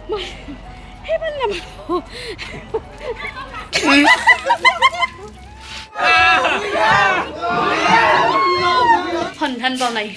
Hey, man naman. Hanhan ba nay?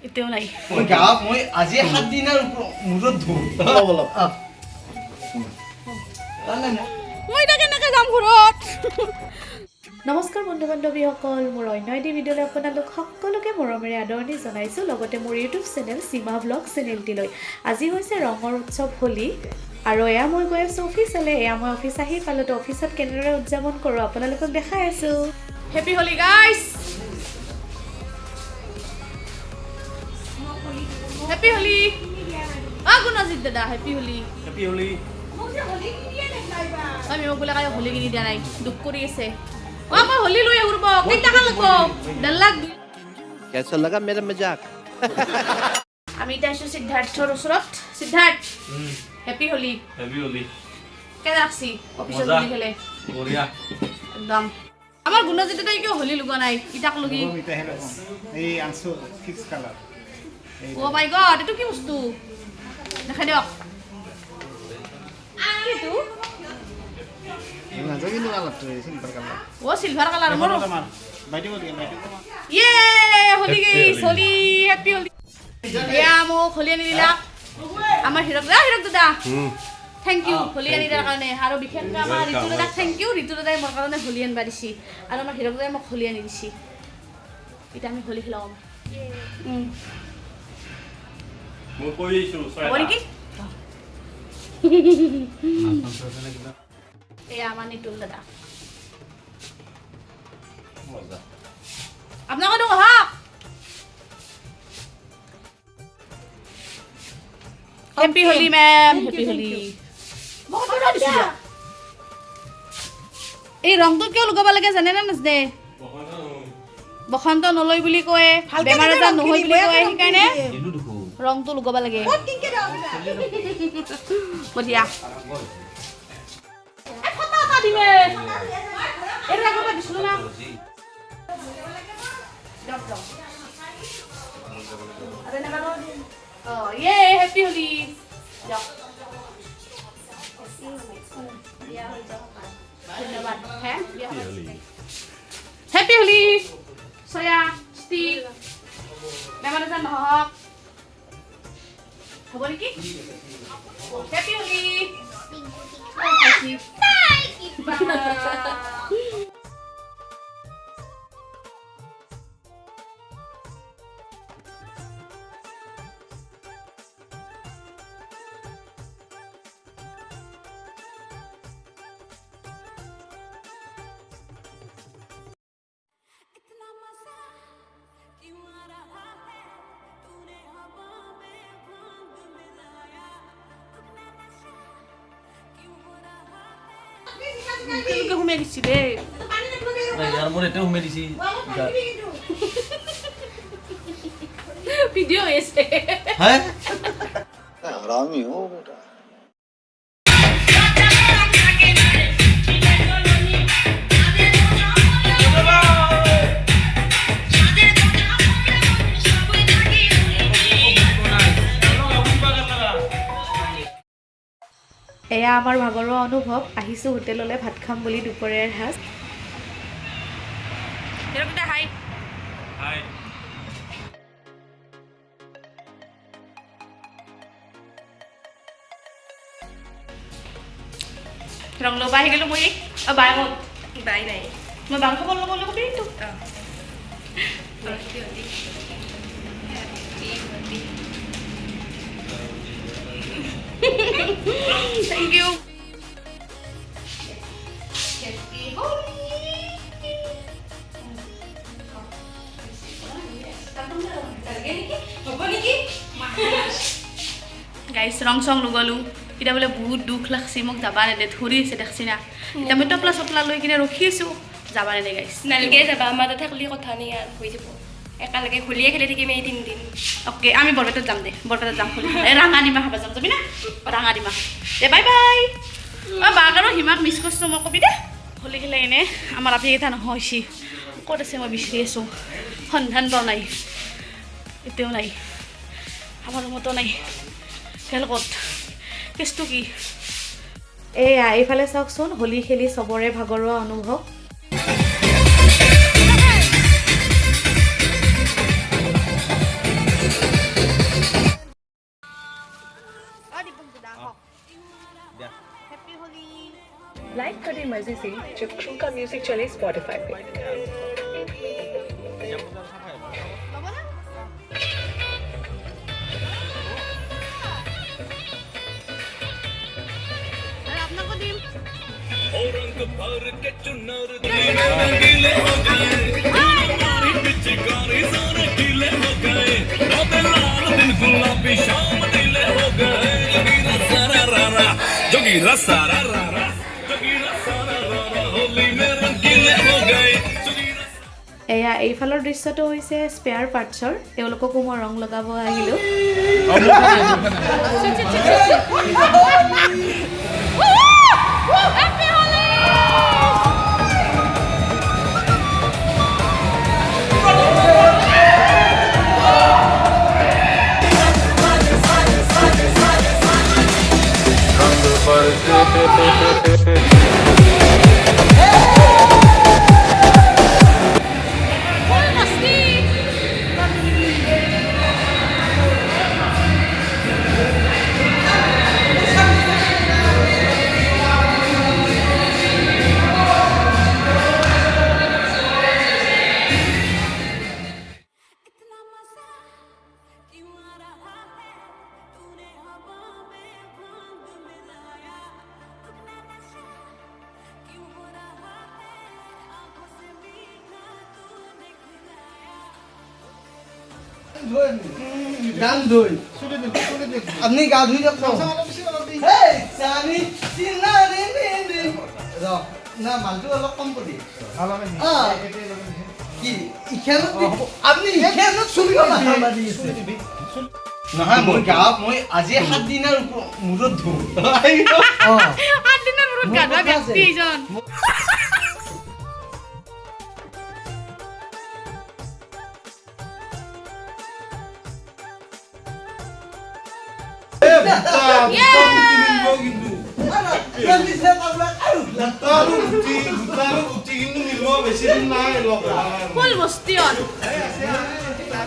Ito nay. Oi gap, moi aji 7 dinar murot dhu. Bolo. Moi dake nake jam ঘৰত। নমস্কাৰ বন্ধু বান্ধৱীসকল, মোৰ অন্য এটি ভিডিঅ'লৈ আপোনালোক সকলোকে মৰমেৰে আদৰণি জনাইছোঁ, লগতে মোৰ ইউটিউব চেনেল সীমা ব্লগ চেনেলটিলৈ। আজি হৈছে ৰঙৰ উৎসৱ হোলী, আৰু এয়া মই গৈ আছোঁ অফিচলৈ। এয়া মই অফিচ আহি পালোঁ, অফিচত কেনেদৰে উদযাপন কৰোঁ আপোনালোকক দেখাই আছোঁ। Happy Holi guys, happy Holi. Gunjit দাদা হেপী হোলী। Happy Holi. আমি মোক বোলে কাই হোলী কিনি দিয়া নাই, দুখ কৰি আছে। মই হোলী লৈ আহিব কেইটা লাগব 1.5 লাখ। कैसा लगा मेरा मजाक? আমি এতিয়া আছোঁ সিদ্ধাৰ্থৰ ওচৰত। Siddharth happy Holi. Happy Holi. কেনে লাগছি অফিচত হোলী খেলে? Boria. একদম। আমাৰ গুণজিত দাদাই কিয় হোলী লগা নাই ইটাক লগি? এই আনছো ফিক্স কালার। ও মাই গড, এটো কি বস্তু দেখাই দিয়ক। কিটো? না জানি না কালার তো সিলভার কালার। ও সিলভার কালার মোৰ। বাইটি বলি বাইটি তোমার। ইয়ে হোলী গাইস, হোলী হেপী হোলী। ইয়া মোক হোলী আনি দিলা আমাৰ হিৰক দাদা। থেংক ইউ হোলী আনি দিয়াৰ কাৰণে, আৰু বিশেষকৈ আমাৰ ঋতু দাদাক থেংক ইউ। ঋতু দাদাই মোৰ কাৰণে হোলী আনিবা দিছি, আৰু আমাৰ হিৰক দাদাই মোক হোলী আনি দিছি। এতিয়া আমি হোলী খেলাম। মই কৈ আছো হ'ব নেকি? এয়া আমাৰ নিতুল দাদা। মজা। আপোনালোকে তো আহক। Happy Holi ma'am, happy Holi. এই ৰংটো কিয় লগাব লাগে জানে নে নাজানে? বসন্ত নলয় বুলি কয়, বেমাৰ আজাৰ নহয় বুলি কয়, সেইকাৰণে ৰংটো লগাব লাগে। বঢ়িয়া। হেপী হোলী। ধন্যবাদ। হেপী হোলী। ছয়া ষ্টিক বেমাৰ আজাৰ নহওক, হ'ব নেকি? হেপী হোলী। ঘুমিয়ে গেছি রে यार मोर এতে হুমে দিছি ভিডিও এসে হ্যাঁ हरामी हो बेटा। এয়া আমাৰ ভাগৰৰ অনুভৱ। আহিছোঁ হোটেললৈ ভাত খাম বুলি, দুপৰীয়াৰ সাজ। হাই হাই ৰং ল'বা আহি গ'লোঁ মই। বাই মোক বাই নাই, মই বাং খাব ল'ব লাগিব এইটো। Thank you. Guys, rong song lugalu. Kita boleh বহুত দুখ লাগছি মোক যাবা নেদে, ধৰি আছে দেখছি না। এতিয়া মই টপলা চপলা লৈ কিনে ৰখি আছোঁ, যাবা নেদে গাইছ। নালগে যাবা, আমাৰ তাতে থাকলি কথা নাই আৰু হৈ যাব। একেলগে হোলীয়ে খেলি থাকিম এই 3 দিন। অ'কে, আমি বৰপেটাত যাম দে, বৰপেটাত যাম হোলী। ৰাঙানিমা খাব যাম, যাবি না? ৰাঙানিমা দে, বাই বাই। বাক আৰু হিমাক মিছ কৰিছোঁ মই, কবি দে। হোলী খেলে এনে আমাৰ আপি এটা নহয়ছি। ক'ত আছে মই বিচাৰি আছোঁ, সন্ধান পাওঁ নাই, এতিয়াও নাই। আমাৰ ৰুমতো নাই, খেল ক'ত? কেছটো কি এয়া এইফালে চাওকচোন হোলী খেলি চবৰে ভাগৰুৱা অনুভৱ लाइक करें मजे से जब ट्रू का म्यूजिक चले स्पॉटिफाई पे এয়া এইফালৰ দৃশ্যটো হৈছে স্পেয়াৰ পাৰ্টছৰ তেওঁলোককো মই ৰং লগাব আহিলোঁ গান ধুই আপনি গা ধুই যাক না মালটো অলপ কম কৰি কি আপনি নহয় মই গাঁৱত মই আজি 7 দিনৰ মূৰত ধুম 8 দিনৰ মূৰত গাধা ব্যক্তি এজন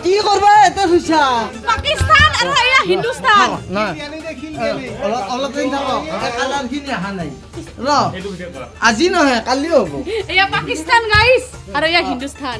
কি কৰবা এটা সুইছা পাকিস্তান আৰু এয়া হিন্দুস্তান না অলপ দিন থাকো কালার খিনি আহা নাই র আজি নহয় কালি হ'ব এয়া পাকিস্তান গাইস আৰু এয়া হিন্দুস্তান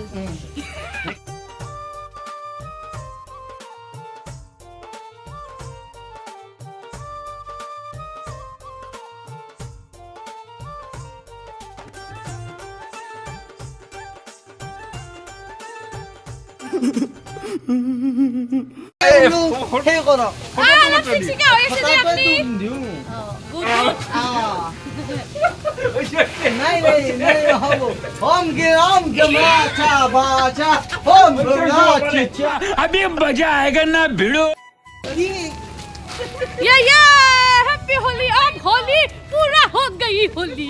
সেই করো নাই নাই নাই হব हम के माचा बाचा हम चिचा अभी मजा आएगा ना भिड़ो ये हैप्पी होली अब होली पूरा हो गई होली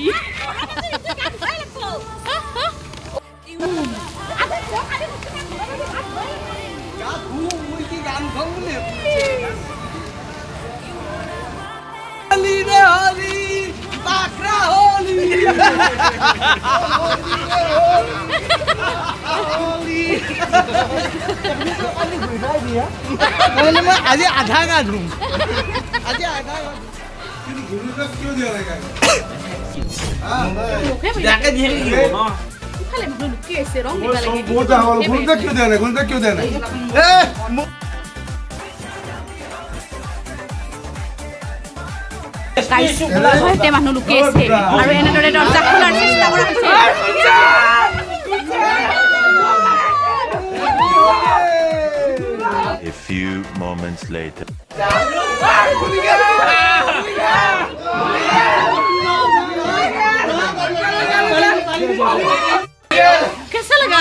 होली रे होली बाकरा होली होली मैं आज आधा का दूं आज आधा क्यों दिया लगा जाके दिए खाली मुझे लुकी ऐसे रंग दिखा लगे गुंजा क्यों देना ए गाइस হয়তে মানুহ লুকি আছে আৰু এনেদৰে দৰ্জা খোলাৰ চেষ্টা কৰা হৈছে A few moments later. कैसा लगा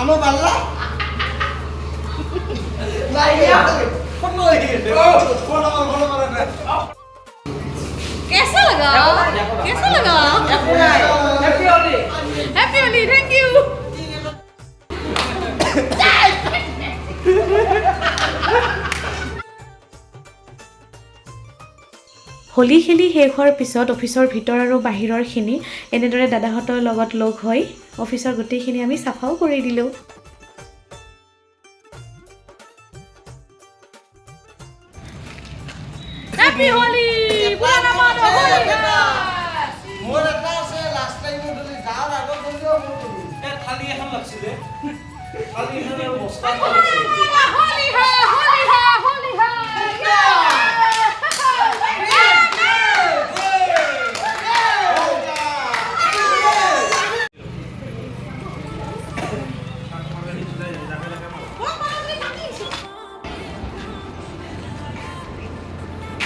amo balla कैसा लगा कैसा लगा happy Holi thank you Holi খেলি শেষ হোৱাৰ পিছত অফিচৰ ভিতৰ আৰু বাহিৰৰখিনি এনেদৰে দাদাহঁতৰ লগত লগ হৈ অফিচৰ গোটেইখিনি আমি চাফাও কৰি দিলোঁ। হেপী হোলী! পুৰণা মানুহ হোলী! মোৰ এটা আছে লাষ্ট টাইম যদি যাৰ আগত গ'লেও মোৰ থালি এখন লাগছিলে থালি এখন আৰু বস্তা হোলী হে হোলী হে হোলী হে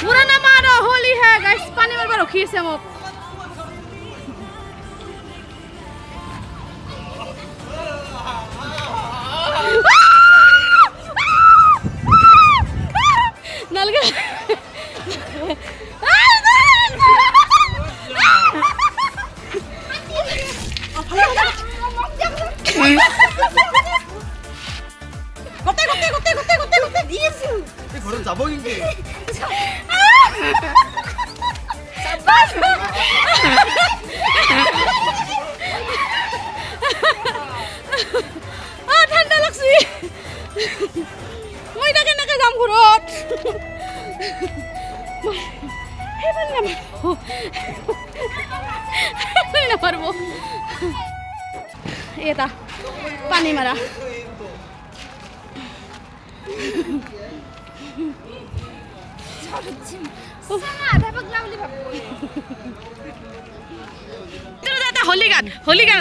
পুৰণা মানুহ হোলী হে গাইছ পানী মাৰিব ৰখি আছে মোক নালগে ঘৰত যাব কিন্তু ঠাণ্ডা লাগছি মই এতিয়া কেনেকে যাম ঘৰত নাপাৰব এটা পানি মাৰা হোলী গান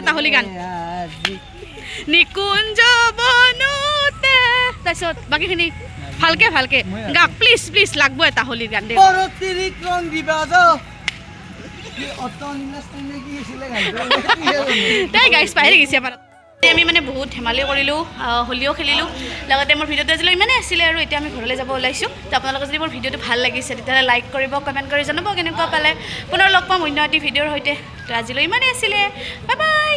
এটা হোলী গান নিকুঞ্জ বনতে তাৰপিছত বাকীখিনি ভালকে গা প্লিজ প্লিজ লাগব এটা হোলী গান দে পৰতিৰিক ৰং দিবা যা কি অত নিলাস টাইমে কি হৈছিলে তাই গাইছ পাহৰি গৈছে আমাৰ আমি মানে বহুত ধেমালি কৰিলোঁ হোলীও খেলিলোঁ লগতে মোৰ ভিডিঅ'টো আজিলৈ ইমানেই আছিলে আৰু এতিয়া আমি ঘৰলৈ যাব ওলাইছোঁ তো আপোনালোকে যদি মোৰ ভিডিঅ'টো ভাল লাগিছে তেতিয়াহ'লে লাইক কৰিব কমেণ্ট কৰি জনাব কেনেকুৱা পালে পুনৰ লগ পাম অন্য এটি ভিডিঅ'ৰ সৈতে তো আজিলৈ ইমানেই আছিলে বাই বাই